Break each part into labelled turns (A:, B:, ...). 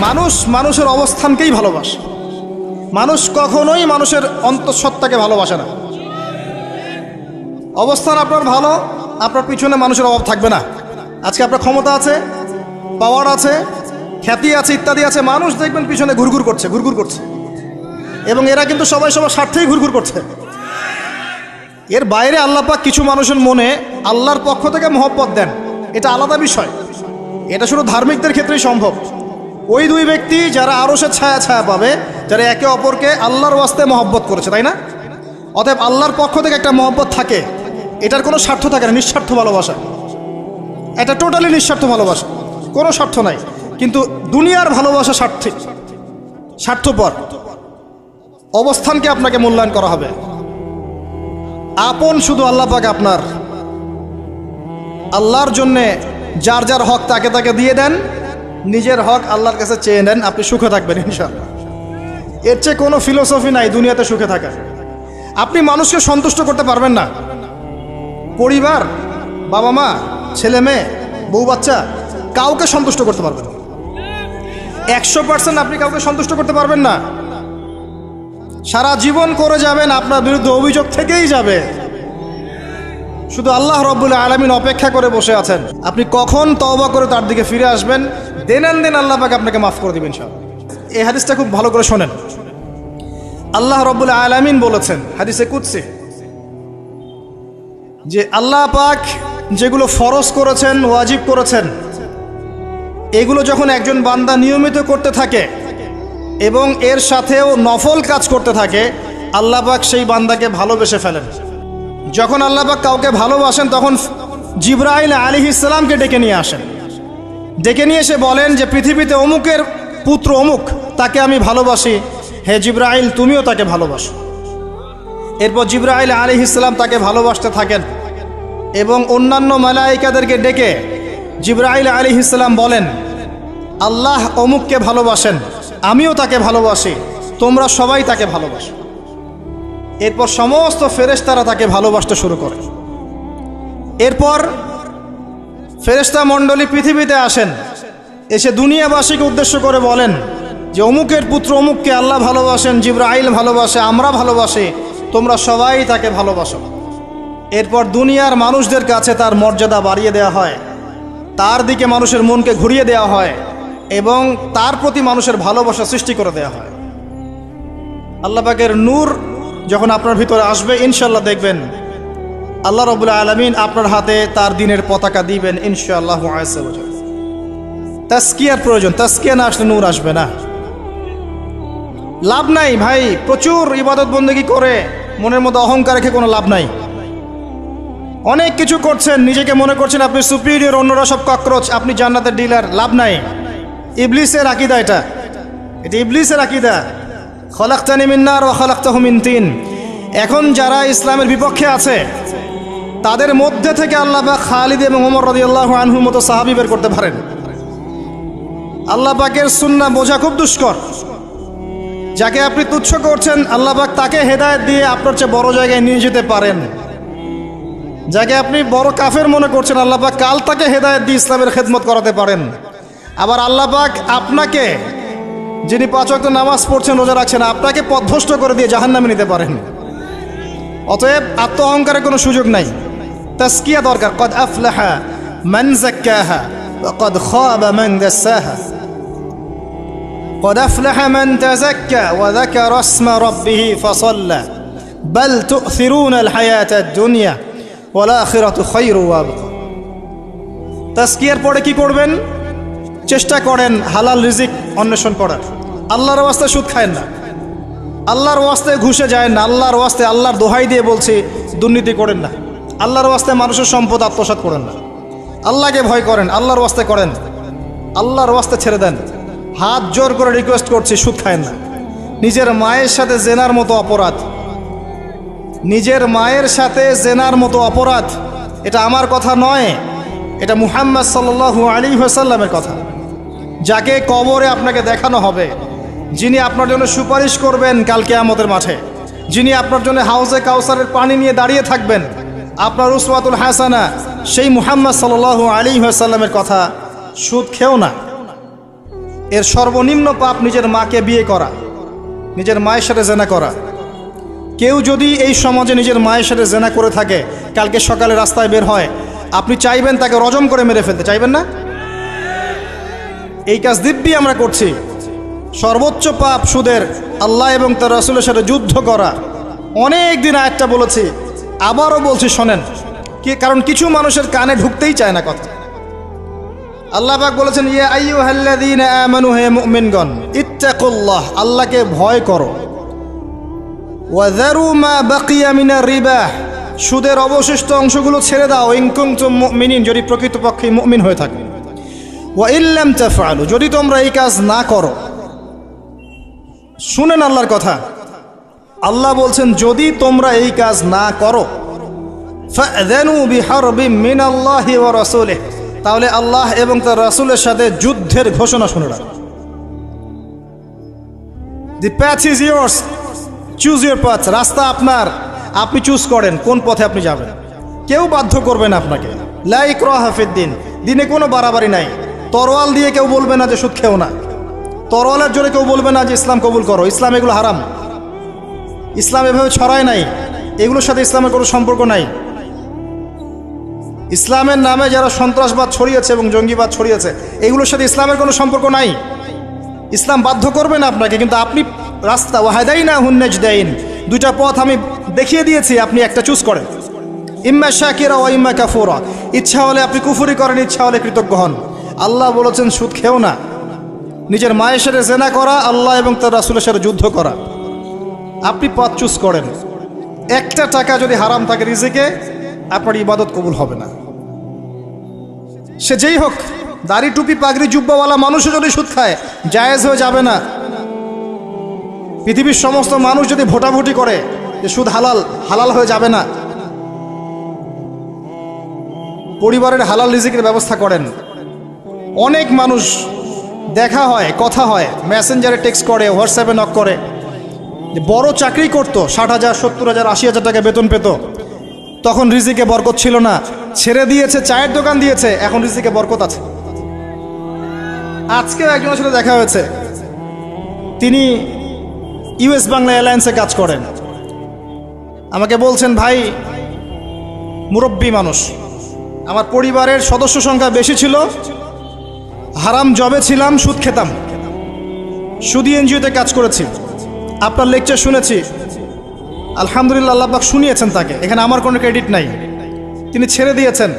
A: মানুষ মানুষের অবস্থানকেই ভালোবাসে। মানুষ কখনোই মানুষের অন্তঃসত্ত্বাকে ভালোবাসে না। অবস্থান আপনার ভালো, আপনার পিছনে মানুষের অভাব থাকবে না। আজকে আপনার ক্ষমতা আছে, পাওয়ার আছে, খ্যাতি আছে, ইত্যাদি আছে, মানুষ দেখবেন পিছনে ঘুরঘুর করছে এবং এরা কিন্তু সবাই সবার স্বার্থেই ঘুরঘুর করছে। এর বাইরে আল্লাহ পাক কিছু মানুষের মনে আল্লাহর পক্ষ থেকে মহব্বত দেন, এটা আলাদা বিষয়। এটা শুধু ধার্মিকদের ক্ষেত্রেই সম্ভব। ওই দুই ব্যক্তি যারা আরশের ছায়া ছায়া পাবে, যারা একে অপরকে আল্লাহর ওয়াস্তে মহব্বত করেছে, তাই না? অতএব আল্লাহর পক্ষ থেকে একটা মহব্বত থাকে, এটার কোনো স্বার্থ থাকে না, নিঃস্বার্থ ভালোবাসা। এটা টোটালি নিঃস্বার্থ ভালোবাসা, কোনো স্বার্থ নাই। কিন্তু দুনিয়ার ভালোবাসা স্বার্থপর। অবস্থানকে আপনাকে মূল্যায়ন করা হবে। আপন শুধু আল্লাহ পাক আপনার। আল্লাহর জন্যে যার যার হক তাকে তাকে দিয়ে দেন, নিজের হক আল্লাহর কাছে চেয়ে নেন, আপনি সুখে থাকবেন ইনশাআল্লাহ। এর চেয়ে কোনো ফিলোসফি নাই দুনিয়াতে সুখে থাকার। আপনি মানুষকে সন্তুষ্ট করতে পারবেন না। পরিবার, বাবা মা, ছেলে মেয়ে, বউ বাচ্চা, কাউকে সন্তুষ্ট করতে পারবেন না। 100% আপনি কাউকে সন্তুষ্ট করতে পারবেন না। সারা জীবন করে যাবেন, আপনার বিরুদ্ধে অভিযোগ থেকেই যাবে। শুধু আল্লাহ রব্বুল আলামিন অপেক্ষা করে বসে আছেন, আপনি কখন তওবা করে তার দিকে ফিরে আসবেন। দেন আল্লাহ পাক আপনাকে মাফ করে দিবেন ইনশাআল্লাহ। এই হাদিসটা খুব ভালো করে শোনেন। আল্লাহ রব্বুল আলামিন বলেছেন হাদিসে কুদসি যে আল্লাহ পাক যেগুলো ফরজ করেছেন, ওয়াজিব করেছেন, এগুলো যখন একজন বান্দা নিয়মিত করতে থাকে এবং এর সাথেও নফল কাজ করতে থাকে, আল্লাহ পাক সেই বান্দাকে ভালোবেসে ফেলেন। যখন আল্লাহ পাক কাউকে ভালোবাসেন তখন জিবরাইল আলাইহিস সালামকে ডেকে নিয়ে আসেন। ডেকে নিয়ে এসে বলেন যে পৃথিবীতে অমুকের পুত্র অমুক, তাকে আমি ভালোবাসি, হে জিবরাইল তুমিও তাকে ভালোবাসো। এরপর জিবরাইল আলাইহিস সালাম তাকে ভালোবাসতে থাকেন এবং অন্যান্য মালায়েকাদেরকে ডেকে জিবরাইল আলাইহিস সালাম বলেন আল্লাহ অমুককে ভালোবাসেন, আমিও তাকে ভালোবাসি, তোমরা সবাই তাকে ভালোবাসো। এরপর সমস্ত ফেরেশতারা তাকে ভালোবাসতে শুরু করে। এরপর ফেরেশতা মণ্ডলী পৃথিবীতে আসেন, এসে দুনিয়াবাসীকে উদ্দেশ্য করে বলেন যে অমুকের পুত্র অমুককে আল্লাহ ভালোবাসেন, জিবরাইল ভালোবাসে, আমরা ভালোবাসি, তোমরা সবাই তাকে ভালোবাসো। এরপর দুনিয়ার মানুষদের কাছে তার মর্যাদা বাড়িয়ে দেওয়া হয়, তার দিকে মানুষের মনকে ঘুরিয়ে দেওয়া হয় এবং তার প্রতি মানুষের ভালোবাসা সৃষ্টি করে দেওয়া হয়। আল্লাহ পাকের নূর যখন আপনার ভিতরে আসবে, ইনশাআল্লাহ দেখবেন আল্লাহ রাব্বুল আলামিন আপনার হাতে তার দিনের পতাকা দিবেন ইনশাআল্লাহ। তাসকিয়ার প্রয়োজন, তাসকিয়া না আসলে নূর আসবে না। লাভ নাই ভাই, প্রচুর ইবাদত বন্দেগী করে মনের মধ্যে অহংকার রেখে কোনো লাভ নাই। অনেক কিছু করছেন, নিজেকে মনে করছেন আপনি সুপিরিয়র, অন্যরা সব ককরোচ, আপনি জান্নাতের ডিলার, লাভ নাই। ইবলিসের আকীদা এটা ইবলিসের আকীদা। খলাকতানি মিন নার ওয়া খলাকতাহু মিন তিন। এখন যারা ইসলামের বিপক্ষে আছে তাদের মধ্যে থেকে আল্লাহ পাক খালিদ এবং ওমর রাদিয়াল্লাহু আনহুর মতো সাহাবী বের করতে পারেন। আল্লাহ পাকের সুন্নাহ বোঝা খুব দুষ্কর। যাকে আপনি তুচ্ছ করছেন, আল্লাহ পাক তাকে হেদায়েত দিয়ে আপনার চেয়ে বড় জায়গায় নিয়ে যেতে পারেন। যাকে আপনি বড় কাফের মনে করছেন, আল্লাহ পাক কাল তাকে হেদায়েত দিয়ে ইসলামের খেদমত করাতে পারেন। আবার আল্লাহ পাক আপনাকে, যিনি 5 ওয়াক্ত নামাজ পড়ছেন, রোজা রাখছেন, আপনাকে পথভ্রষ্ট করে দিয়ে জাহান্নামে নিতে পারেন। অতএব আত্ম অহংকারের কোনো সুযোগ নাই, তাসকিয়া দরকার। কদ আফলাহা মান যাক্কাহা ওয়া কদ খাবা মান দাসাহা। কদ আফলাহা মান তাযাক্কা ওয়া যাকারা ইসমা রাব্বিহি ফাসাল্লা বাল তু'থিরুনাল হায়াতাদ দুনিয়া ওয়াল আখিরাতু খায়রু ওয়া আবকা। তাসকিয়ার পরে কি করবেন? চেষ্টা করেন হালাল রিজিক অন্বেষণ করার। আল্লাহর ওয়াস্তে সুদ খায়েন না, আল্লাহর ওয়াস্তে ঘুষে যায় না, আল্লাহর ওয়াস্তে আল্লাহর দোহাই দিয়ে বলছি দুর্নীতি করেন না, আল্লাহর ওয়াস্তে মানুষের সম্পদ আত্মসাৎ করেন না। আল্লাহকে ভয় করেন, আল্লাহর ওয়াস্তে করেন, আল্লাহর ওয়াস্তে ছেড়ে দেন। হাত জোর করে রিকোয়েস্ট করছি, সুদ খায়েন না। নিজের মায়ের সাথে জেনার মতো অপরাধ, নিজের মায়ের সাথে জেনার মতো অপরাধ, এটা আমার কথা নয়, এটা মুহাম্মদ সাল্লাল্লাহু আলাইহি ওয়াসাল্লামের কথা। যাকে কবরে আপনাকে দেখানো হবে, যিনি আপনার জন্য সুপারিশ করবেন কাল কিয়ামতের মাঠে, যিনি আপনার জন্য হাউজে কাউসারের পানি নিয়ে দাঁড়িয়ে থাকবেন, আপনার উসওয়াতুল হাসানা, সেই মুহাম্মদ সাল্লাল্লাহু আলাইহি ওয়াসাল্লামের কথা সুদ খেও না। এর সর্বনিম্ন পাপ নিজের মাকে বিয়ে করা, নিজের মায়ের সাথে জেনা করা। কেউ যদি এই সমাজে নিজের মায়ের সাথে জেনা করে থাকে, কালকে সকালে রাস্তায় বের হয়, আপনি চাইবেন তাকে রজম করে মেরে ফেলতে, চাইবেন না? এই কাজ দিব্যি আমরা করছি। সর্বোচ্চ পাপ সুদের, আল্লাহ এবং তার রাসূলের সাথে যুদ্ধ করা। অনেক দিন আয়াতটা বলেছি, আবারও বলছি শোনেন, কারণ কিছু মানুষের কানে ঢুকতেই চায় না কথা। আল্লাহ পাক বলেছেন, ইয়া আইয়ুহাল্লাযীনা আমানু, হে মুমিনগণ, ইত্তাকুল্লাহ, আল্লাহকে ভয় করো। ওয়াযারু মা বাকিয়া মিনার রিবা, সুদের অবশিষ্ট অংশগুলো ছেড়ে দাও। ইন কুনতুম মুমিনিন, যদি প্রকৃতপক্ষে মুমিন হয়ে থাকে। ওয়া ইল্লাম তাফআলু, যদি তোমরা এই কাজ না করো। শুনেন আল্লাহর কথা, আল্লাহ বলছেন যদি তোমরা এই কাজ না করো, ফাযানু বিহারবিম মিনাল্লাহি ওয়া রাসূলিহি, তাহলে আল্লাহ এবং তার রাসূলের সাথে যুদ্ধের ঘোষণা শুনে রাখো। The path is yours, choose your path, রাস্তা আপনার, আপনি চুজ করেন কোন পথে আপনি যাবেন। কেউ বাধ্য করবে না আপনাকে। লা ইকরাহা ফিদ্দিন, দিনে কোনো বাড়াবাড়ি নাই। তরোয়াল দিয়ে কেউ বলবে না যে সুদ খেও না, তরোয়ালের জোরে কেউ বলবে না যে ইসলাম কবুল করো। ইসলাম এগুলো হারাম, ইসলাম এভাবে ছড়ায় নাই, এগুলোর সাথে ইসলামের কোনো সম্পর্ক নাই। ইসলামের নামে যারা সন্ত্রাসবাদ ছড়িয়েছে এবং জঙ্গিবাদ ছড়িয়েছে, এগুলোর সাথে ইসলামের কোনো সম্পর্ক নাই। ইসলাম বাধ্য করবে না আপনাকে, কিন্তু আপনি রাস্তা, ওয়াহাদাইনাহুন নাজদাইন, দুইটা পথ আমি দেখিয়ে দিয়েছি, আপনি একটা চুজ করেন। ইম্মা শাকিরা ওয়া ইম্মা কাফুরা, ইচ্ছা হলে আপনি কুফরি করেন, ইচ্ছা হলে কৃতজ্ঞ হন। আল্লাহ বলেছেন সুদ খেও না, নিজের মায়ের সাথে জেনা করা, আল্লাহ এবং তার রাসূলের সাথে যুদ্ধ করা। আপনি পথ চুজ করেন। একটা টাকা যদি হারাম থাকে রিজিকে, আপনার ইবাদত কবুল হবে না। সে যেই হোক, দাড়ি টুপি পাগড়ি জুব্বাওয়ালা মানুষও যদি সুদ খায়, জায়েজ হয়ে যাবে না। পৃথিবীর সমস্ত মানুষ যদি ভোটাভুটি করে যে সুদ হালাল, হালাল হয়ে যাবে না। পরিবারের হালাল রিজিকের ব্যবস্থা করেন। অনেক মানুষ দেখা হয়, কথা হয়, মেসেঞ্জারে টেক্সট করে, হোয়াটসঅ্যাপে নক করে, বড় চাকরি করতো, 60,000 70,000 80,000 টাকা বেতন পেত, তখন রিজিকে বরকত ছিল না, ছেড়ে দিয়েছে, চায়ের দোকান দিয়েছে, এখন রিজিকে বরকত আছে। আজকেও একজনের সাথে দেখা হয়েছে, তিনি ইউএস বাংলা এয়ারলাইন্সে কাজ করেন। আমাকে বলছেন, ভাই মুরব্বী মানুষ, আমার পরিবারের সদস্য সংখ্যা বেশি ছিল, হারাম জবে ছিলাম, সুদ খেতাম, সুদি এনজিওতে কাজ করেছি, আপনার লেকচার শুনেছি, আলহামদুলিল্লাহ, আল্লাহ পাক শুনিয়েছেন তাকে, এখানে আমার কোনো ক্রেডিট নাই, তিনি ছেড়ে দিয়েছেন,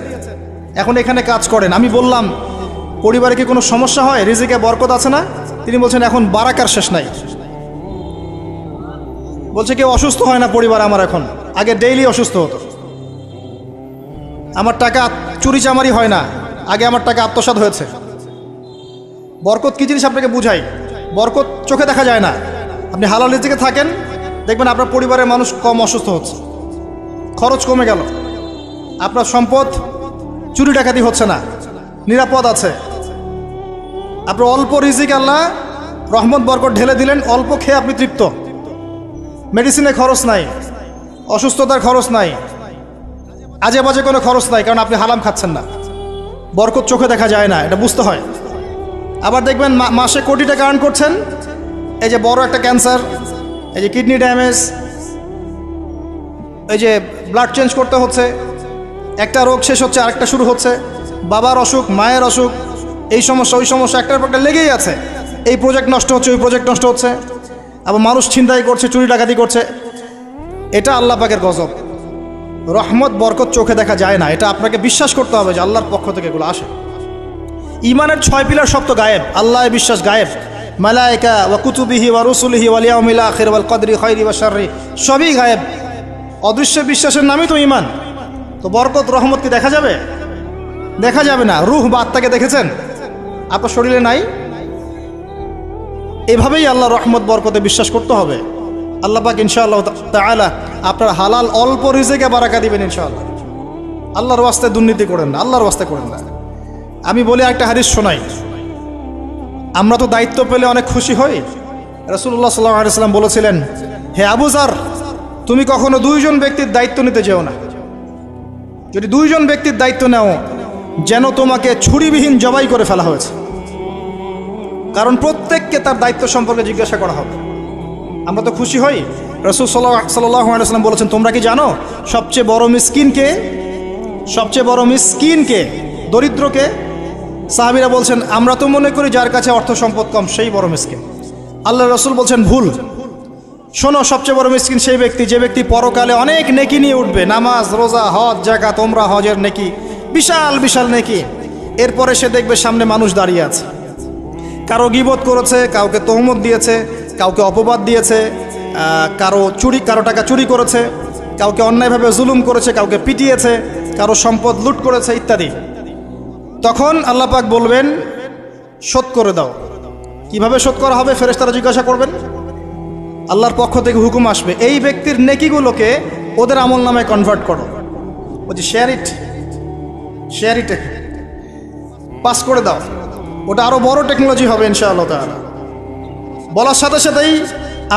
A: এখন এখানে কাজ করেন। আমি বললাম, পরিবারে কি কোনো সমস্যা হয়, রিজিকে বরকত আছে না? তিনি বলছেন এখন বারাকার শেষ নাই। বলছে কেউ অসুস্থ হয় না পরিবার আমার এখন, আগে ডেইলি অসুস্থ হতো। আমার টাকা চুরি চামারি হয় না, আগে আমার টাকা আত্মসাৎ হয়েছে। বরকত কি জিনিস আপনাকে বুঝাই, বরকত চোখে দেখা যায় না। আপনি হালাল রিজিকে থাকেন, দেখবেন আপনার পরিবারের মানুষ কম অসুস্থ হচ্ছে, খরচ কমে গেল, আপনার সম্পদ চুরি ডাকাতি হচ্ছে না, নিরাপদ আছে। আপনার অল্প রিজিক আল্লাহ রহমত বরকত ঢেলে দিলেন, অল্প খেয়ে আপনি তৃপ্ত, মেডিসিনের খরচ নাই, অসুস্থতার খরচ নাই, আজে বাজে কোনো খরচ নাই, কারণ আপনি হারাম খাচ্ছেন না। বরকত চোখে দেখা যায় না, এটা বুঝতে হয়। আবার দেখবেন মাসে কোটি টাকা আর্ন করছেন, এই যে বড় একটা ক্যান্সার, এই যে কিডনি ড্যামেজ, এই যে ব্লাড চেঞ্জ করতে হচ্ছে, একটা রোগ শেষ হচ্ছে আরেকটা শুরু হচ্ছে, বাবার অসুখ, মায়ের অসুখ, এই সমস্যা ওই সমস্যা, একটার পর একটা লেগেই আছে। এই প্রজেক্ট নষ্ট হচ্ছে, ওই প্রজেক্ট নষ্ট হচ্ছে, আবার মানুষ ছিনতাই করছে, চুরি ডাকাতি করছে। এটা আল্লাহ পাকের গজব। রহমত বরকত চোখে দেখা যায় না, এটা আপনাকে বিশ্বাস করতে হবে যে আল্লাহর পক্ষ থেকে এগুলো আসে। ইমানের 6 পিলার সব তো গায়েব, আল্লাহ বিশ্বাস গায়েব, মালায়েকা ওয়া কুতুবিহি ওয়া রুসুলিহি ওয়াল ইয়াউমিল আখির ওয়াল কদরি খাইরি ওয়া শাররি, সবই গায়েব। অদৃশ্য বিশ্বাসের নামই তো ইমান। তো বরকত রহমত কি দেখা যাবে? দেখা যাবে না। রূহ বা আত্মাকে দেখেছেন? আপনার শরীরে নাই। এভাবেই আল্লাহ রহমত বরকতে বিশ্বাস করতে হবে। আল্লাহ পাক ইনশাআল্লাহ তাআলা আপনার হালাল অল্প রিজিকে বারাকা দিবেন ইনশাআল্লাহ। আল্লাহর ওয়াস্তে দুর্নীতি করেন না, আল্লাহর ওয়াস্তে করেন না। আমি বলি একটা হাদিস শোনাই। আমরা তো দায়িত্ব পেলে অনেক খুশি হই। রাসূলুল্লাহ সাল্লাল্লাহু আলাইহি ওয়াসাল্লাম বলেছিলেন, হে আবু যার, তুমি কখনো 2 জন ব্যক্তির দায়িত্ব নিতে যেও না। যদি 2 জন ব্যক্তির দায়িত্ব নাও, যেন তোমাকে ছুরিবিহীন জবাই করে ফেলা হয়েছে। কারণ প্রত্যেককে তার দায়িত্ব সম্পর্কে জিজ্ঞাসা করা হবে। আমরা তো খুশি হই। রাসূল সাল্লাল্লাহু আলাইহি ওয়াসাল্লাম বলেছেন, তোমরা কি জানো সবচেয়ে বড় মিসকিন কে? সবচেয়ে বড় মিসকিন কে? দরিদ্রকে? সাহাবীরা বলছেন, আমরা তো মনে করি যার কাছে অর্থ সম্পদ কম সেই বড় মিসকিন। আল্লাহ রাসূল বলছেন, ভুল। শোনো, সবচেয়ে বড় মিসকিন সেই ব্যক্তি যে ব্যক্তি পরকালে অনেক নেকি নিয়ে উঠবে। নামাজ, রোজা, হজ, যাকাত, ওমরা, হজের নেকি, বিশাল বিশাল নেকি। এরপরে সে দেখবে সামনে মানুষ দাঁড়িয়ে আছে, কারো গীবত করেছে, কাউকে তহমত দিয়েছে, কাউকে অপবাদ দিয়েছে, কারো টাকা চুরি করেছে, কাউকে অন্যায়ভাবে জুলুম করেছে, কাউকে পিটিয়েছে, কারো সম্পদ লুট করেছে ইত্যাদি। তখন আল্লাহ পাক বলবেন, শোধ করে দাও। কিভাবে শোধ করা হবে? ফেরেশতারা জিজ্ঞাসা করবেন। আল্লাহর পক্ষ থেকে হুকুম আসবে, এই ব্যক্তির নেকিগুলোকে ওদের আমল নামায় কনভার্ট করো। বলছি শেয়ার ইট পাস করে দাও। ওটা আরো বড় টেকনোলজি হবে ইনশাআল্লাহ তাআলা। বলার সাথে সাথেই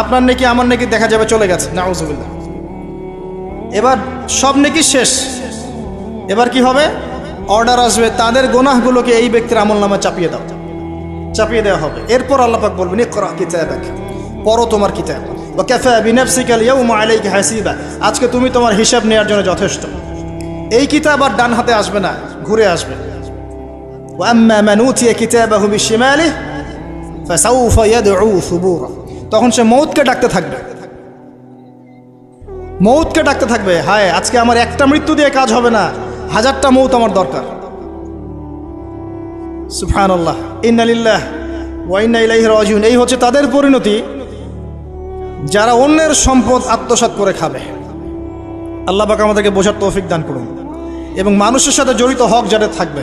A: আপনার নেকি আমার নেকি দেখা যাবে চলে গেছে, নাউজুবিল্লাহ। এবার সব নেকি শেষ। এবার কি হবে? অর্ডার আসবে, তাদের গুনাহগুলোকে এই ব্যক্তির আমল নামায় চাপিয়ে দেওয়া হবে। এরপর আল্লাহ পাক বলবেন, ইকরা কিতাবাক, পড়ো তোমার কিতাব। ওয়া কাফা বিনাফসিকা আল-ইয়াওমা আলাইকা হাসিবা, আজকে তুমি তোমার হিসাব নেওয়ার জন্য যথেষ্ট। এই কিতাব আর ডান হাতে আসবে না, ঘুরে আসবে। ওয়া আম্মা মান উতিয়া কিতাবাহু বিশিমালিহি ফাসাউফা ইয়াদউ সুবুরা, তখন সে মউতকে ডাকতে থাকবে, হায় আজকে আমার একটা মৃত্যু দিয়ে কাজ হবে না, 1000টা মউত আমার দরকার। সুবহানাল্লাহ, ইন্না লিল্লাহি ওয়া ইন্না ইলাইহি রাজিউন। এই হচ্ছে তাদের পরিণতি যারা অন্যের সম্পদ আত্মসাৎ করে খাবে। আল্লাহ পাক আমাদেরকে বোঝার তৌফিক দান করুন। এবং মানুষের সাথে জড়িত হক যাদের থাকবে,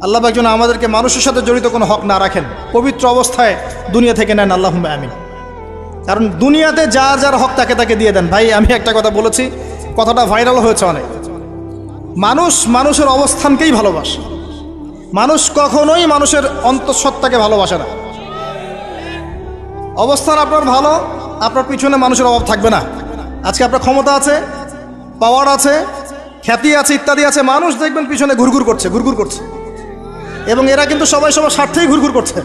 A: আল্লাহ পাক যেন আমাদেরকে মানুষের সাথে জড়িত কোনো হক না রাখেন, পবিত্র অবস্থায় দুনিয়া থেকে নেন, আল্লাহুম্মা আমিন। কারণ দুনিয়াতে যার যার হক তাকে দিয়ে দেন। ভাই, আমি একটা কথা বলেছি, কথাটা ভাইরাল হয়েছে অনেক। মানুষের অবস্থানকেই ভালোবাসে। মানুষ কখনোই মানুষের অন্তঃসত্ত্বাকে ভালোবাসে না। অবস্থান আপনার ভালো, আপনার পিছনে মানুষের অভাব থাকবে না। আজকে আপনার ক্ষমতা আছে, পাওয়ার আছে, খ্যাতি আছে, ইত্যাদি আছে, মানুষ দেখবেন পিছনে ঘুরঘুর করছে। এবং এরা কিন্তু সবাই সবার স্বার্থেই ঘুরঘুর করছে।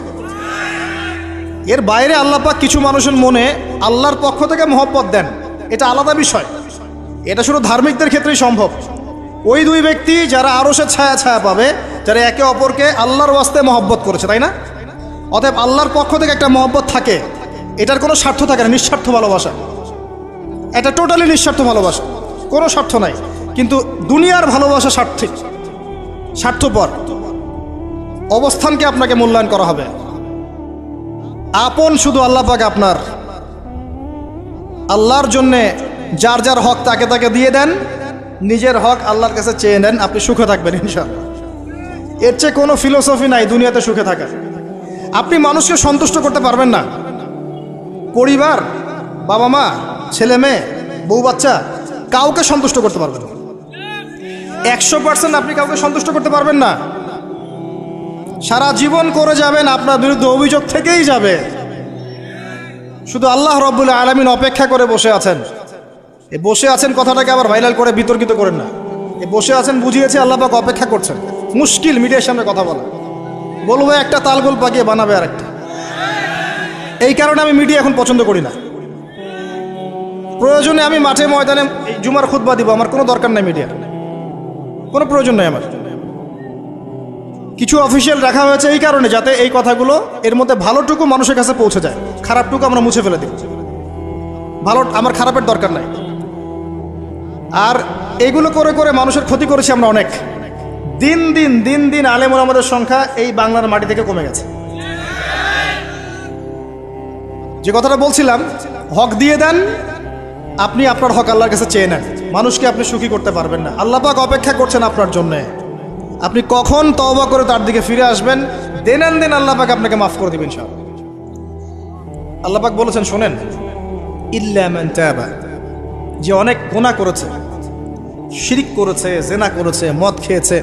A: এর বাইরে আল্লাহ পাক কিছু মানুষের মনে আল্লাহর পক্ষ থেকে মহব্বত দেন, এটা আলাদা বিষয়। এটা শুধু ধার্মিকদের ক্ষেত্রেই সম্ভব। ওই দুই ব্যক্তি যারা আরশের ছায়া পাবে, যারা একে অপরকে আল্লাহর ওয়াস্তে মহব্বত করেছে, তাই না? অতএব আল্লাহর পক্ষ থেকে একটা মহব্বত থাকে, এটার কোনো স্বার্থ থাকে না, নিঃস্বার্থ ভালোবাসা। এটা টোটালি নিঃস্বার্থ ভালোবাসা, কোনো স্বার্থ নাই। কিন্তু দুনিয়ার ভালোবাসা স্বার্থপর। অবস্থানকে আপনাকে মূল্যায়ন করা হবে। আপন শুধু আল্লাহ পাক আপনার। আল্লাহর জন্যে যার যার হক তাকে দিয়ে দেন, নিজের হক আল্লাহর কাছে চেয়ে নেন, আপনি সুখে থাকবেন ইনশাআল্লাহ। এর চেয়ে কোনো ফিলোসফি নাই দুনিয়াতে সুখে থাকার। আপনি মানুষকে সন্তুষ্ট করতে পারবেন না। পরিবার, বাবা মা, ছেলে মেয়ে, বউ বাচ্চা, কাউকে সন্তুষ্ট করতে পারবেন না। 100% আপনি কাউকে সন্তুষ্ট করতে পারবেন না। সারা জীবন করে যাবেন, আপনার বিরুদ্ধে অভিযোগ থেকেই যাবে। শুধু আল্লাহ রব্বুল আলামিন অপেক্ষা করে বসে আছেন। এই বসে আছেন কথাটাকে আবার ভাইরাল করে বিতর্কিত করেন না। এই বসে আছেন বুঝিয়েছে, আল্লাহ পাক অপেক্ষা করছেন। মুশকিল মিডিয়ার সামনে কথা বলা, বলবো একটা তালগোল পাকিয়ে বানাবে আরেকটা। এই কারণে আমি মিডিয়া এখন পছন্দ করি না। প্রয়োজনে আমি মাঠে ময়দানে জুমার খুতবা দিব, আমার কোনো দরকার নাই মিডিয়ার, কোনো প্রয়োজন নাই আমার। কিছু অফিসিয়াল রাখা হয়েছে এই কারণে, যাতে এই কথাগুলো এর মধ্যে ভালোটুকু মানুষের কাছে পৌঁছে যায়, খারাপটুকু আমরা মুছে ফেলে দিই। আমার খারাপের দরকার নাই। আর এগুলো করে করে মানুষের ক্ষতি করেছি আমরা অনেক। দিন দিন আলেম ওলামাদের সংখ্যা এই বাংলার মাটি থেকে কমে গেছে। যে কথাটা বলছিলাম, হক দিয়ে দেন, আপনি আপনার হক আল্লাহর কাছে চেয়ে নেন। মানুষকে আপনি সুখী করতে পারবেন না। আল্লাহ পাক অপেক্ষা করছেন আপনার জন্যে। আপনি কখন তওবা করে তার দিকে ফিরে আসবেন, দেন আল্লাহ পাক আপনাকে মাফ করে দিবেন ইনশাআল্লাহ। আল্লাহ পাক বলেছেন, শোনেন, ইল্লা মান তাবা, যে অনেক গুনাহ করেছে, শিরিক করেছে, জেনা করেছে, মদ খেয়েছে,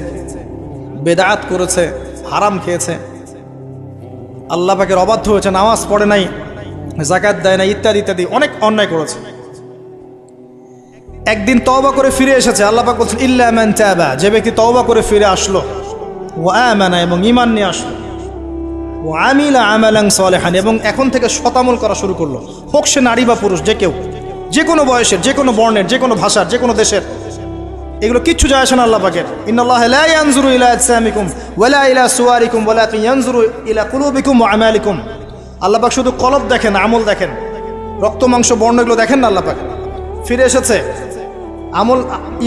A: বেদাত করেছে, হারাম খেয়েছে, আল্লাহ পাকের অবাধ্য হয়েছে, নামাজ পড়ে নাই, যাকাত দেয় না, ইত্যাদি ইত্যাদি অনেক অন্যায় করেছে, একদিন তওবা করে ফিরে এসেছে। আল্লাহ পাক বলছেন, ইল্লা মান তাবা, যে ব্যক্তি তওবা করে ফিরে আসলো, ওয়া আমানা, এবং ঈমান নিয়ে আসলো, ওয়া আমিলা আমালান সালিহান, এবং এখন থেকে শতামল করা শুরু করলো, হোক সে নারী বা পুরুষ, যে কেউ, যে কোনো বয়সের, যে কোনো বর্ণের, যে কোনো ভাষার, যে কোনো দেশের, এগুলো কিচ্ছু যায় আসে না আল্লাহ পাকের। ইন্নাল্লাহা লা ইয়ানজুরু ইলা আজসামিকুম ওয়ালা ইলা সুওয়ারিকুম ওয়ালাকিন ইয়ানজুরু ইলা কুলুবিকুম ওয়া আমালিকুম। আল্লাহ পাক শুধু কলব দেখেন, আমল দেখেন, রক্ত মাংস বর্ণ এগুলো দেখেন না। আল্লাহ পাক ফিরে এসেছে, আমল,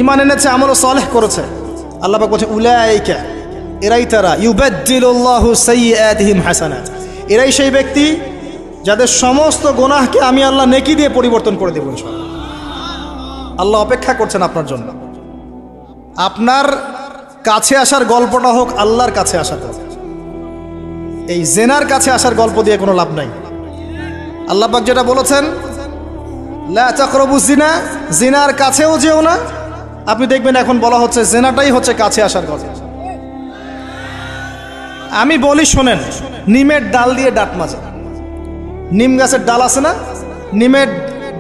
A: ঈমান এনেছে, আমল সালেহ করেছে। আল্লাহ পাক বলছে উলাইকা, এরাই তারা, ইউবাদদিলুল্লাহু সাইয়্যাতিহিম হাসানাত, এরাই সেই ব্যক্তি যাদের সমস্ত গুনাহকে আমি আল্লাহ নেকি দিয়ে পরিবর্তন করে দেব ইনশাআল্লাহ। আল্লাহ অপেক্ষা করছেন আপনার জন্য। আপনার কাছে আসার গল্পটা হোক আল্লাহর কাছে আসার কথা, এই জেনার কাছে আসার গল্প দিয়ে কোনো লাভ নাই। আল্লাহ পাক যেটা বলেছেন লা তাকরাবুজ জিনা, জিনার কাছেও যেও না, আপনি দেখবেন এখন বলা হচ্ছে জেনাটাই হচ্ছে কাছে আসার গল্প। আমি বলি শোনেন, নিমের ডাল দিয়ে দাঁত মাজেন, নিম গাছের ডাল আছে না, নিমের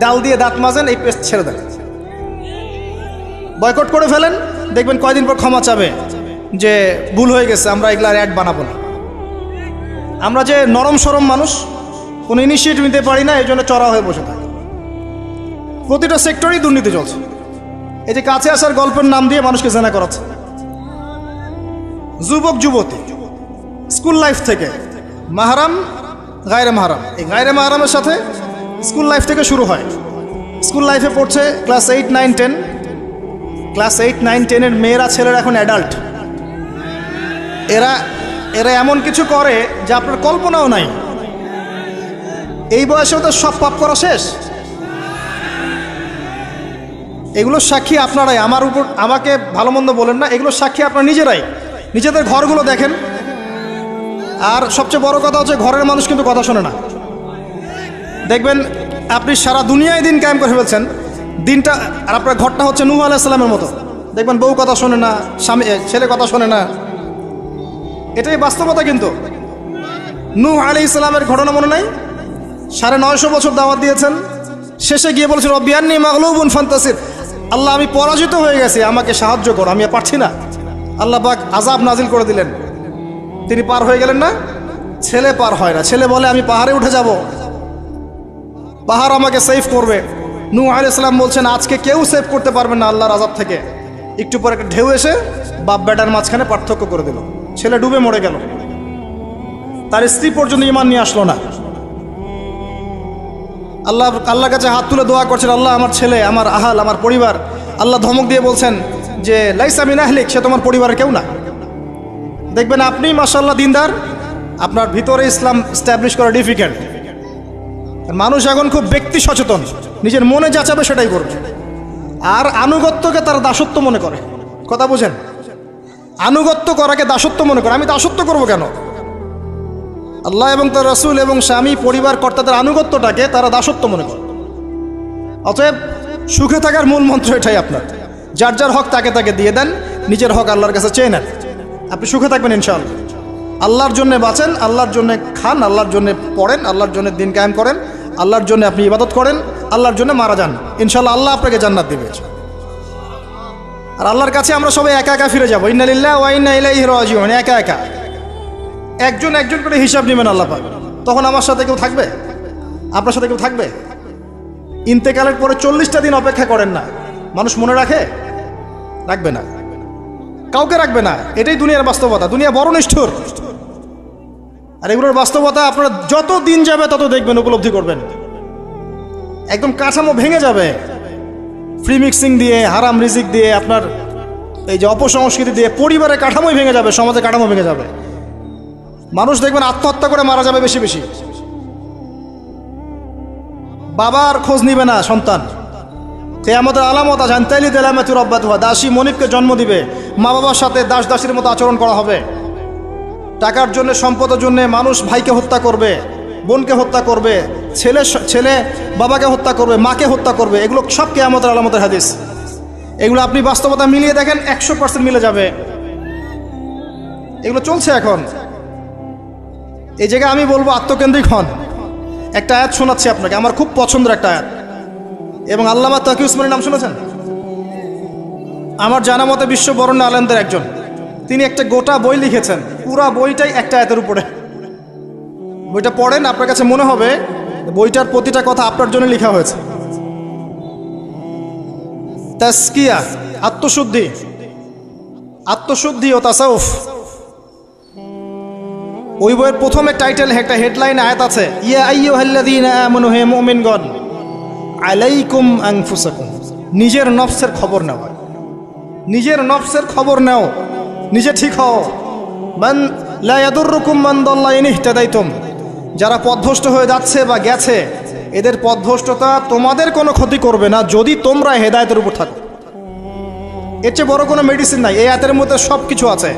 A: ডাল দিয়ে দাঁত মাজেন, এই পেস্ট ছেড়ে দেন, বয়কট করে ফেলেন, দেখবেন কয়দিন পর ক্ষমা চাবে যে ভুল হয়ে গেছে, আমরা এগুলার অ্যাড বানাবো না। আমরা যে নরম সরম মানুষ, কোনো ইনিশিয়েটিভ নিতে পারি না, এই জন্য চড়া হয়ে বসে থাকি। প্রতিটা সেক্টরেই দুর্নীতি চলছে। এই যে কাছে আসার গল্পের নাম দিয়ে মানুষকে জেনা করাচ্ছে। যুবক যুবতী স্কুল লাইফ থেকে মাহরাম গায়রে মাহরাম, এই গায়রে মাহরামের সাথে স্কুল লাইফ থেকে শুরু হয়। স্কুল লাইফে পড়ছে ক্লাস 8, 9, 10, ক্লাস 8, 9, 10-এর মেয়েরা ছেলেরা এখন অ্যাডাল্ট। এরা এরা এমন কিছু করে যা আপনার কল্পনাও নাই। এই বয়সেও তো সব পাপ করা শেষ। এগুলো সাক্ষী আপনারাই, আমার উপর আমাকে ভালো মন্দ বলেন না, এগুলো সাক্ষী আপনারা নিজেরাই। নিজেদের ঘরগুলো দেখেন। আর সবচেয়ে বড় কথা হচ্ছে ঘরের মানুষ কিন্তু কথা শোনে না। দেখবেন আপনি সারা দুনিয়ায় দিন কায়েম করে ফেলছেন, দিনটা, আর আপনার ঘরটা হচ্ছে নূহ আলাইহিস সালামের মতো। দেখবেন বউ কথা শোনে না, স্বামী ছেলে কথা শোনে না। এটাই বাস্তবতা। কিন্তু নূহ আলাইহিস সালামের ঘটনা মনে নাই? 950 বছর দাওয়াত দিয়েছেন, শেষে গিয়ে বলেছেন রব্বি আন্নী মাগলুবুন ফান্তাসির, আল্লাহ আমি পরাজিত হয়ে গেছি, আমাকে সাহায্য করো, আমি পারছি না। আল্লাহ পাক আযাব নাজিল করে দিলেন, তিনি পার হয়ে গেলেন না। ছেলে পার হয় না, ছেলে বলে আমি পাহাড়ে উঠে যাব, পাহাড় আমাকে সেভ করবে। নূহ আলাইহিস সালাম বলছেন আজকে কেউ সেভ করতে পারবে না আল্লাহর আযাব থেকে। একটু পরে একটা ঢেউ এসে বাপ বেটার মাঝখানে পার্থক্য করে দিল, ছেলে ডুবে মরে গেল, তার স্ত্রী পর্যন্ত ঈমান নিয়ে আসলো না। আল্লাহর কাছে হাত তুলে দোয়া করছেন, আল্লাহ আমার ছেলে, আমার আহাল, আমার পরিবার। আল্লাহ ধমক দিয়ে বলছেন যে লাইসা মিন আহলিক, সে তোমার পরিবারের কেউ না। দেখবেন আপনি মাশাআল্লাহ দিনদার, আপনার ভিতরে ইসলাম স্ট্যাবলিশ করা ডিফিকাল্ট। মানুষ এখন খুব ব্যক্তি সচেতন, নিজের মনে যা চাবে সেটাই করবে। আর আনুগত্যকে তারা দাসত্ব মনে করে। কথা বুঝেন? আনুগত্য করাকে দাসত্ব মনে করে। আমি দাসত্ব করব কেন? আল্লাহ এবং তার রাসূল এবং স্বামী পরিবার কর্তাদের আনুগত্যটাকে তারা দাসত্ব মনে করে। অতএব সুখে থাকার মূল মন্ত্র এটাই আপনার, যার যার হক তাকে তাকে দিয়ে দেন, নিজের হক আল্লাহর কাছে চেয়ে নেন, আপনি সুখে থাকবেন ইনশাআল্লাহ। আল্লাহর জন্য বাঁচেন, আল্লাহর জন্য খান, আল্লাহর জন্য পড়েন, আল্লাহর জন্য দিন কায়েম করেন, আল্লাহর জন্য আপনি ইবাদত করেন, আল্লাহর জন্য মারা যান, ইনশাআল্লাহ আল্লাহ আপনাকে জান্নাত দেবে। আর আল্লাহর কাছে আমরা সবাই একা একা ফিরে যাবো। ইন্না লিল্লাহি ওয়া ইন্না ইলাইহি রাজিউন। একা একা একজন একজন করে হিসাব নেবেন আল্লাহ পাক। তখন আমার সাথে কেউ থাকবে? আপনার সাথে কেউ থাকবে? ইন্তেকালের পরে 40টা দিন অপেক্ষা করেন না, মানুষ মনে রাখে? রাখবে না, কাউকে রাখবে না। এটাই দুনিয়ার বাস্তবতা। দুনিয়া বড় নিষ্ঠুর। আর এগুলোর বাস্তবতা আপনারা যত দিন যাবে তত দেখবেন, উপলব্ধি করবেন। একদম কাঠামো ভেঙে যাবে, ফ্রি মিক্সিং দিয়ে, হারাম রিজিক দিয়ে, আপনার এই যে অপসংস্কৃতি দিয়ে পরিবারের কাঠামোই ভেঙে যাবে, সমাজের কাঠামো ভেঙে যাবে। মানুষ দেখবেন আত্মহত্যা করে মারা যাবে বেশি বেশি। বাবার খোঁজ নিবে না সন্তান। কিয়ামতের আলামত আছে, আনতালি দেলামাতু রাব্বাতুহা, দাসী মনিবকে জন্ম দিবে, মা বাবার সাথে দাস দাসীর মতো আচরণ করা হবে। টাকার জন্য, সম্পদের জন্য মানুষ ভাইকে হত্যা করবে, বোনকে হত্যা করবে, ছেলে বাবাকে হত্যা করবে, মাকে হত্যা করবে। এগুলো সব কিয়ামতের আলামতের হাদিস। এগুলো আপনি বাস্তবতা মিলিয়ে দেখেন, 100% মিলে যাবে। এগুলো চলছে এখন। এই জায়গায় আমি বলবো আত্মকেন্দ্রিক হন। একটা আয়াত শোনাচ্ছি আপনাকে, আমার খুব পছন্দের একটা আয়াত। এবং আল্লামা তাকি উসমানীর নাম শুনেছেন? আমার জানা মতে বিশ্ব বরেণ্য আলেমদের একজন। তিনি একটা গোটা বই লিখেছেন, পুরা বইটাই একটা আয়াতের উপরে। বইটা পড়েন, আপনার কাছে মনে হবে বইটার প্রতিটা কথা আপনার জন্য লেখা হয়েছে। তাসকিয়া, আত্মশুদ্ধি, আত্মশুদ্ধি ও তাসাউফ। ওই বইয়ের প্রথমে টাইটেল, একটা হেডলাইন আয়াত আছে, ইয়া আইয়ুহাল্লাযীনা আমানু, হে মুমিনগণ, আলাইকুম আনফুসাকুম, নিজের নফসের খবর নাও, নিজের নফসের খবর নাও, নিজে ঠিক হও। মান লা ইয়াদুররুকুম মান দাল্লা ইন ইহতাদাইতুম, যারা পথভ্রষ্ট হয়ে যাচ্ছে বা গেছে, এদের পথভ্রষ্টতা তোমাদের কোনো ক্ষতি করবে না যদি তোমরা হেদায়েতের উপর থাকো। এর চেয়ে বড় কোনো মেডিসিন নাই। এই আয়াতের মধ্যে সব কিছু আছে,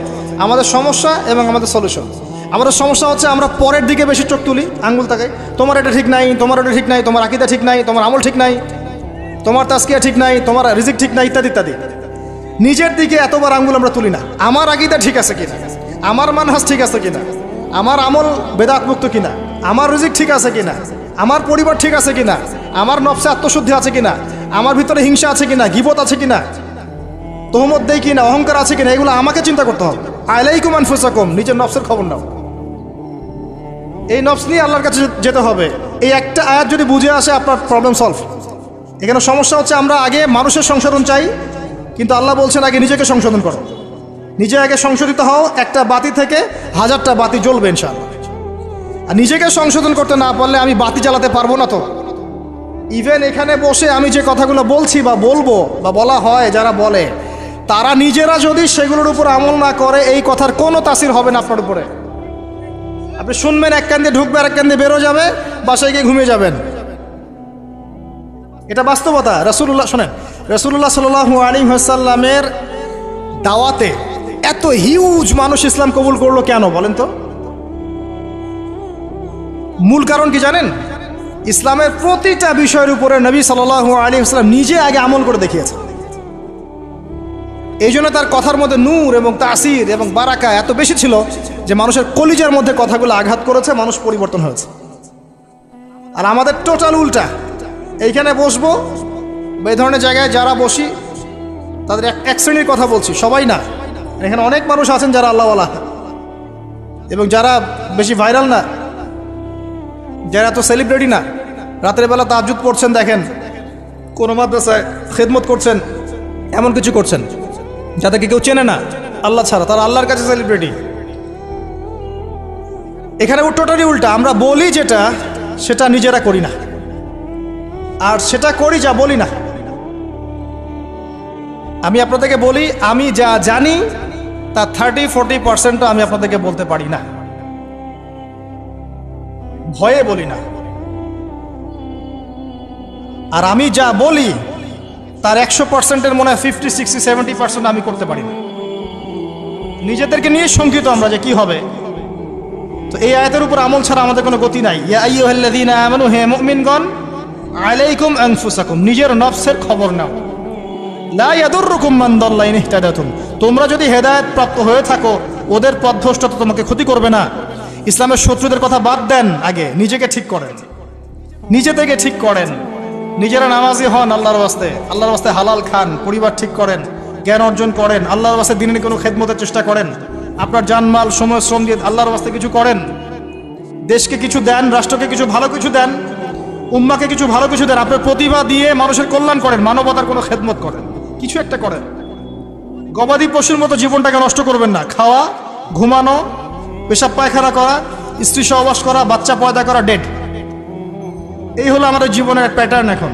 A: আমাদের সমস্যা এবং আমাদের সলিউশন। আমাদের সমস্যা হচ্ছে আমরা পরের দিকে বেশি চোখ তুলি, আঙ্গুল তাকাই, তোমার এটা ঠিক নাই, তোমার এটা ঠিক নাই, তোমার আকীদা ঠিক নাই, তোমার আমল ঠিক নাই, তোমার তাসকিয়া ঠিক নাই, তোমার রিজিক ঠিক নাই, ইত্যাদি ইত্যাদি। নিজের দিকে এতবার আঙ্গুল আমরা তুলি না। আমার আকীদা ঠিক আছে কিনা, আমার মানহাজ ঠিক আছে কিনা, আমার আমল বেদাত মুক্ত কিনা, আমার রিজিক ঠিক আছে কিনা, আমার পরিবার ঠিক আছে কিনা, আমার নফসে আত্মশুদ্ধি আছে কিনা, আমার ভিতরে হিংসা আছে কিনা, গীবত আছে কিনা, তোহমত দেই কিনা, অহংকার আছে কিনা, এগুলো আমাকে চিন্তা করতে হবে। আলাইকুম আনফুসাকুম, নিজের নফসের খবর নাও। এই নফস নিয়ে আল্লাহর কাছে যেতে হবে। এই একটা আয়াত যদি বুঝে আসে, আপনার প্রবলেম সলভ। এখানে সমস্যা হচ্ছে আমরা আগে মানুষের সংশোধন চাই, কিন্তু আল্লাহ বলছেন আগে নিজেকে সংশোধন করো, নিজে আগে সংশোধিত হও। একটা বাতি থেকে 1000টা বাতি জ্বলবে ইনশাআল্লাহ। আর নিজেকে সংশোধন করতে না পারলে আমি বাতি জ্বালাতে পারবো না। তো ইভেন এখানে বসে আমি যে কথাগুলো বলছি বা বলবো বা বলা হয়, যারা বলে, তারা নিজেরা যদি সেগুলোর উপর আমল না করে, এই কথার কোনো তাসির হবে না আপনার উপরে। আপনি শুনবেন, এক কান দিয়ে ঢুকবে আর এক কান দিয়ে বেরো যাবে, বাসায় গিয়ে ঘুমিয়ে যাবেন। এটা বাস্তবতা। রাসূলুল্লাহ, শোনেন, রাসূলুল্লাহ সাল্লাল্লাহু আলাইহি ওয়াসাল্লামের দাওয়াতে এত হিউজ মানুষ ইসলাম কবুল করলো কেন বলেন তো? মূল কারণ কি জানেন? ইসলামের প্রতিটা বিষয়ের উপরে নবী সাল্লাল্লাহু আলাইহি ওয়াসাল্লাম নিজে আগে আমল করে দেখিয়েছেন। এই জন্য তার কথার মধ্যে নূর এবং তাসির এবং বারাকা এত বেশি ছিল যে মানুষের কলিজার মধ্যে কথাগুলো আঘাত করেছে, মানুষ পরিবর্তন হয়েছে। আর আমাদের টোটাল উল্টা। এইখানে বসবো, এই ধরনের জায়গায় যারা বসি তাদের এক শ্রেণীর কথা বলছি, সবাই না। এখানে অনেক মানুষ আছেন যারা আল্লাহওয়ালা এবং যারা বেশি ভাইরাল না, যারা এত সেলিব্রিটি না। রাতের বেলা তাহাজ্জুদ পড়ছেন, দেখেন কোনো মাদ্রাসায় খেদমত করছেন, এমন কিছু করছেন যাদেরকে কেউ চেনে না আল্লাহ ছাড়া, তারা আল্লাহর কাছে সেলিব্রিটি। এখানে টোটালি উল্টা। আমরা বলি যেটা, সেটা নিজেরা করি না, আর সেটা করি যা বলি না। আমি আপনাদেরকে বলি, আমি যা জানি তার 30-40% আমি আপনাদেরকে বলতে পারি না, ভয়ে বলি না। আর আমি যা বলি তার 100%-এর মনে হয় 50-60-70% আমি করতে পারি না। নিজেদেরকে নিয়ে শঙ্কিত আমরা যে কি হবে। তো এই আয়াতের উপর আমল ছাড়া আমাদের কোনো গতি নাই। ইয়া আইয়ুহাল্লাযীনা আমানু, হে মুমিনগণ, আলাইকুম আনফুসাকুম, নিজের নফসের খবর নাও। লা ইয়াদুররুকুম মান দাল্লা ইন ইহতাদাতুম, তোমরা যদি হেদায়েত প্রাপ্ত হয়ে থাকো, ওদের পথভ্রষ্টতা তোমাকে ক্ষতি করবে না। ইসলামের শত্রুদের কথা বাদ দেন, আগে নিজেকে ঠিক করেন, নিজে থেকে ঠিক করেন। নিজেরা নামাজি হন আল্লাহর ওয়াস্তে, আল্লাহর ওয়াস্তে হালাল খান, পরিবার ঠিক করেন, জ্ঞান অর্জন করেন, আল্লাহর ওয়াস্তে দিনের কোনো খেদমতের চেষ্টা করেন, আপনার জানমাল সময় শ্রম দিয়ে আল্লাহর ওয়াস্তে কিছু করেন, দেশকে কিছু দেন, রাষ্ট্রকে কিছু ভালো কিছু দেন, উম্মাকে কিছু ভালো কিছু দেন, আপনার প্রতিভা দিয়ে মানুষের কল্যাণ করেন, মানবতার কোনো খেদমত করেন, কিছু একটা করেন। গবাদি পশুর মতো জীবনটাকে নষ্ট করবেন না। খাওয়া, ঘুমানো, পেশাব পায়খানা করা, স্ত্রী সহবাস করা, বাচ্চা পয়দা করা, ডেড, এই হলো আমাদের জীবনের প্যাটার্ন। এখন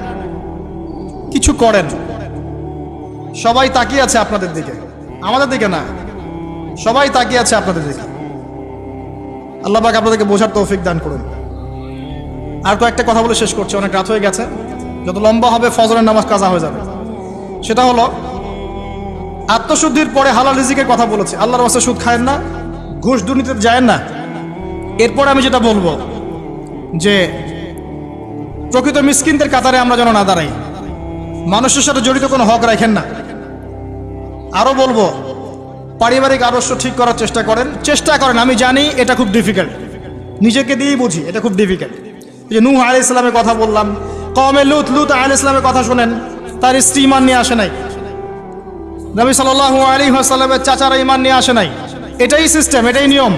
A: কিছু করেন। সবাই তাকিয়ে আছে আপনাদের দিকে, আমাদের দিকে না, সবাই তাকিয়ে আছে আপনাদের দিকে। আল্লাহ পাক আপনাদেরকে বোঝার তৌফিক দান করুন। আর কয়েকটা কথা বলে শেষ করছি, অনেক রাত হয়ে গেছে, যত লম্বা হবে ফজরের নামাজ কাজা হয়ে যাবে। সেটা হলো আত্মশুদ্ধির পরে হালাল রিজিকের কথা বলেছে। আল্লাহর ওয়াস্তে সুদ খায়েন না, ঘুষ দুর্নীতিতে যায়েন না। এরপরে আমি যেটা বলবো যে প্রকৃত মিসকিনদের কাতারে আমরা যেন না দাঁড়াই, মানুষের সাথে জড়িত কোনো হক রাখেন না। আরো বলবো, পারিবারিক আদর্শ ঠিক করার চেষ্টা করেন। আমি জানি এটা খুব ডিফিকাল্ট, নিজেকে দিয়েই বুঝি এটা খুব ডিফিকাল্ট। যে নূহ আলাইহিস সালামের কথা বললাম, কওমে লুত আলাইহিস সালামের কথা শুনেন, তার স্ত্রী ঈমান নিয়ে আসে নাই, নবী সাল্লাল্লাহু আলাইহি ওয়াসাল্লামের চাচারা ঈমান নিয়ে আসে নাই। এটাই সিস্টেম, এটাই নিয়ম।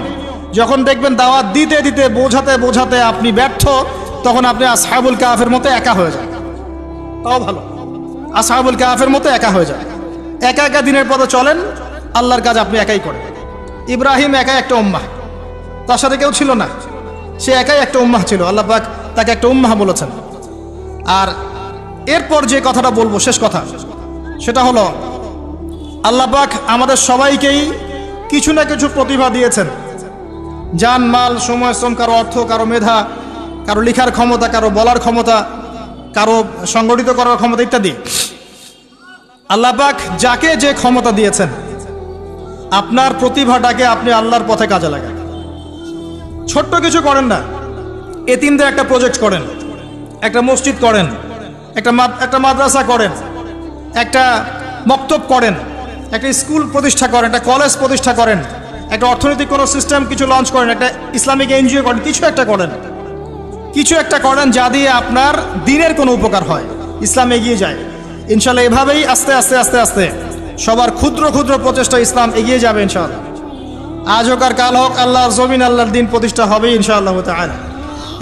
A: যখন দেখবেন দাওয়াত দিতে দিতে বোঝাতে বোঝাতে আপনি ব্যর্থ, তখন আপনি আসহাবুল কাহফের মতো একা হয়ে যান, তাও ভালো। আসহাবুল কাহফের মতো একা হয়ে যায়, একা একা দিনের পথে চলেন, আল্লাহর কাজ আপনি একাই করেন। ইব্রাহিম একাই একটা উম্মাহ, তার সাথে কেউ ছিল না, সে একাই একটা উম্মাহ ছিল, আল্লাহ পাক তাকে একটা উম্মাহ বলেছেন। আর এরপর যে কথাটা বলবো, শেষ কথা, সেটা হলো আল্লাহ পাক আমাদের সবাইকেই কিছু না কিছু প্রতিভা দিয়েছেন। জান, মাল, সময়, শ্রম, কারো অর্থ, কারো মেধা, কারো লেখার ক্ষমতা, কারো বলার ক্ষমতা, কারো সংগঠিত করার ক্ষমতা ইত্যাদি। আল্লাহ পাক যাকে যে ক্ষমতা দিয়েছেন, আপনার প্রতিভাটাকে আপনি আল্লাহর পথে কাজে লাগান। ছোট্ট কিছু করেন না, এতিমদের একটা প্রজেক্ট করেন, একটা মসজিদ করেন, একটা মাদ্রাসা করেন, একটা মক্তব করেন, একটা স্কুল প্রতিষ্ঠা করেন, একটা কলেজ প্রতিষ্ঠা করেন, একটা অর্থনৈতিক কোনো সিস্টেম কিছু লঞ্চ করেন, একটা ইসলামিক এনজিও করেন, কিছু একটা করেন, কিছু একটা করেন যা দিয়ে আপনার দিনের কোনো উপকার হয়, ইসলাম এগিয়ে যায়। ইনশাল্লাহ এভাবেই আস্তে আস্তে আস্তে আস্তে সবার ক্ষুদ্র ক্ষুদ্র প্রচেষ্টা ইসলাম এগিয়ে যাবে ইনশাআল্লাহ। আজ হোক আর কাল হোক, আল্লাহর জমিন, আল্লাহর দিন প্রতিষ্ঠা হবে ইনশাআল্লাহ তাআলা।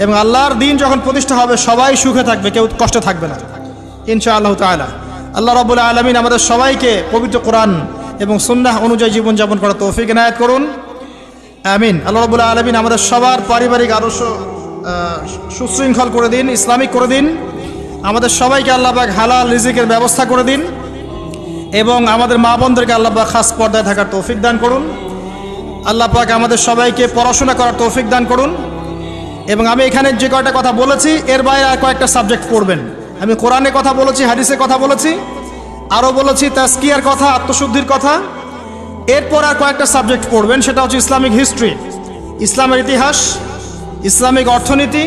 A: এবং আল্লাহর দিন যখন প্রতিষ্ঠা হবে, সবাই সুখে থাকবে, কেউ কষ্টে থাকবে না ইনশাআল্লাহ তাআলা। আল্লাহ রাব্বুল আলামিন আমাদের সবাইকে পবিত্র কোরআন এবং সুন্নাহ অনুযায়ী জীবনযাপন করার তৌফিক এনায়েত করুন, আমিন। আল্লাহ রাব্বুল আলামিন আমাদের সবার পারিবারিক আদর্শ সুশৃঙ্খল করে দিন, ইসলামিক করে দিন। আমাদের সবাইকে আল্লাহ পাক হালাল রিজিকের ব্যবস্থা করে দিন, এবং আমাদের মা বোনদেরকে আল্লাহ পাক খাস পর্দায় থাকার তৌফিক দান করুন। আল্লাহ পাক আমাদের সবাইকে পড়াশোনা করার তৌফিক দান করুন। এবং আমি এখানে যে কয়টা কথা বলেছি, এর বাইরে আর কয়েকটা সাবজেক্ট পড়বেন। আমি কোরআনে কথা বলেছি, হাদিসে কথা বলেছি, আরও বলেছি তাজকিয়ার কথা, আত্মশুদ্ধির কথা। এরপর আর কয়েকটা সাবজেক্ট পড়বেন, সেটা হচ্ছে ইসলামিক হিস্ট্রি, ইসলামের ইতিহাস, ইসলামিক অর্থনীতি,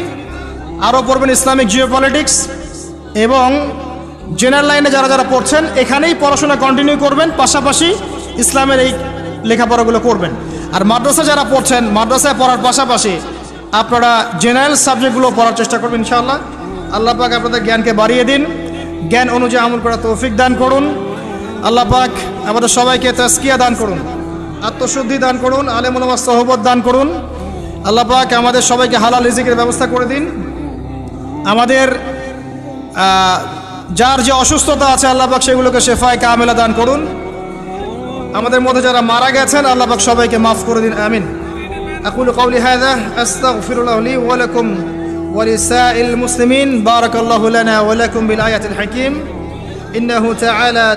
A: আরও পড়বেন ইসলামিক জিওপলিটিক্স। এবং জেনারেল লাইনে যারা যারা পড়ছেন, এখানেই পড়াশোনা কন্টিনিউ করবেন, পাশাপাশি ইসলামের এই লেখাপড়াগুলো করবেন। আর মাদ্রাসা যারা পড়ছেন, মাদ্রাসায় পড়ার পাশাপাশি আপনারা জেনারেল সাবজেক্টগুলো পড়ার চেষ্টা করবেন ইনশাআল্লাহ। আল্লাহ পাক আপনাদের জ্ঞানকে বাড়িয়ে দিন, জ্ঞান অনুযায়ী আমল করার তৌফিক দান করুন। আল্লাহ পাক আমাদের সবাইকে তাজকিয়া দান করুন, আত্মশুদ্ধি দান করুন, আলেম ওলামার সোহবত দান করুন। আল্লাহ পাক আমাদের সবাইকে হালাল রিজিকের ব্যবস্থা করে দিন। আমাদের যার যে অসুস্থতা আছে, আল্লাহ পাক সেগুলোকে শেফায়ে কামেলা দান করুন। আমাদের মধ্যে যারা মারা গেছেন, আল্লাহ পাক সবাইকে মাফ করে দিন, আমিন। আকুলু কওলি হাযা আস্তাগফিরুল্লাহ লি ওয়া লাকুম ওয়া লিসাইল মুসলিমিন। বারাকাল্লাহু লানা ওয়া লাকুম বিল আয়াতিল হাকীম। ইন্নাহু তাআলা